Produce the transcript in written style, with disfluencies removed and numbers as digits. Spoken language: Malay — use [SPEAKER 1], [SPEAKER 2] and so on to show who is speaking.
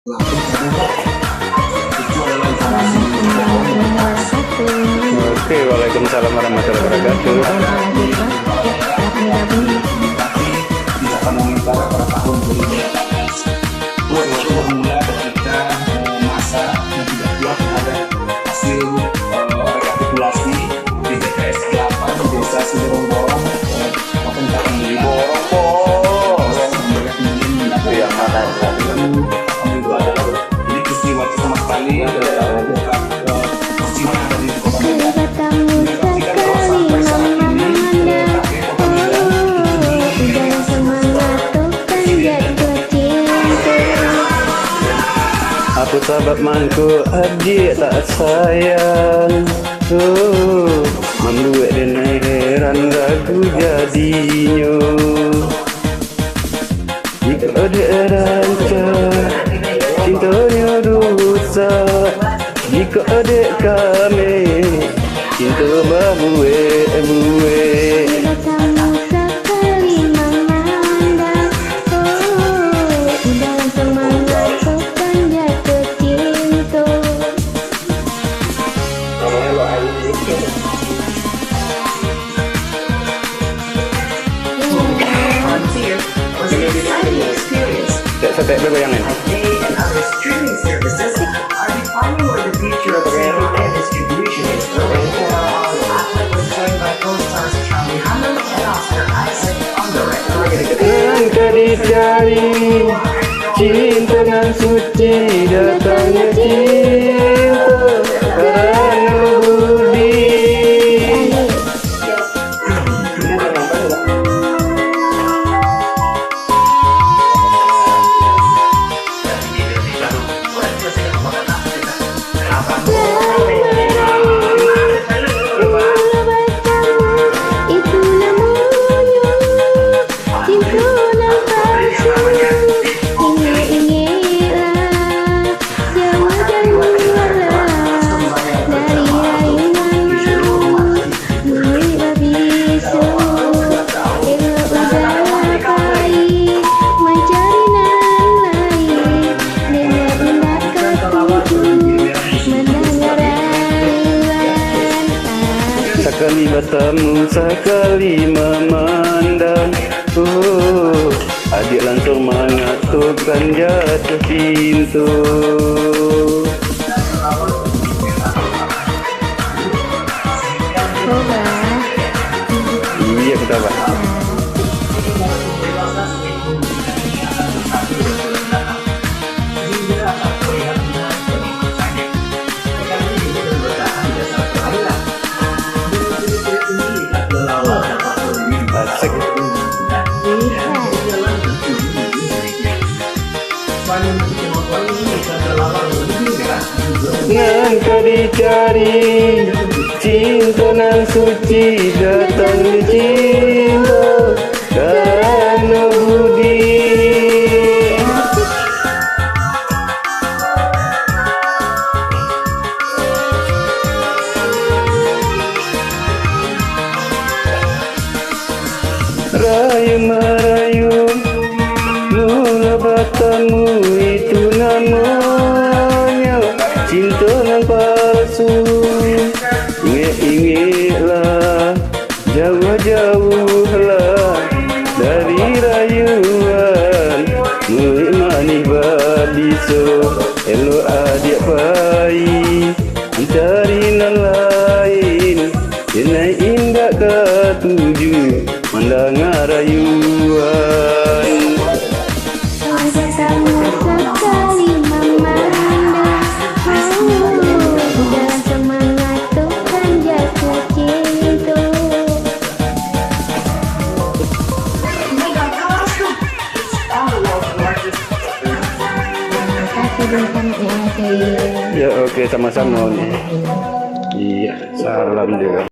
[SPEAKER 1] Oke, waalaikumsalam warahmatullahi wabarakatuh.
[SPEAKER 2] Pada tahun 2019 bermula ketika masa yang tidak kuat terhadap hasil rekapitulasi di TPS 8 Desa Siderong-Borong Kabupaten yang mana itu adalah jadi peristiwa itu sama sekali adalah peristiwa yang ada di Kota Medan.
[SPEAKER 1] Aku sahabat mangku abdi tak sayang, membuat dia heran ragu jadinya. Jika ada rancang cintanya rusak, jika ada kami cinta buwe. Tak berbayangin.
[SPEAKER 3] Streaming services are defining where the future of cinema and distribution is going. Affleck was joined by co-stars Charlie Hunnam and Oscar Isaac on the record.
[SPEAKER 1] Engkau dicari cinta nan suci, datangnya cinta karena budi. Sekali bertemu, sekali memandang, adik langsung mengatakan jatuh cinta. Iya, kita apa? Engkau dicari cinta nan suci, datang cinta karena budi. Rayu merayu, mula bertemu itu namanya cinta yang palsu. Ingat-ingatlah, jauh-jauhlah dari rayuan manis berbisu. Elok adik bayi mencari nan lain, jenai indah ketujuh mendengar rayuan. Ya oke, sama-sama. Iya, salam juga.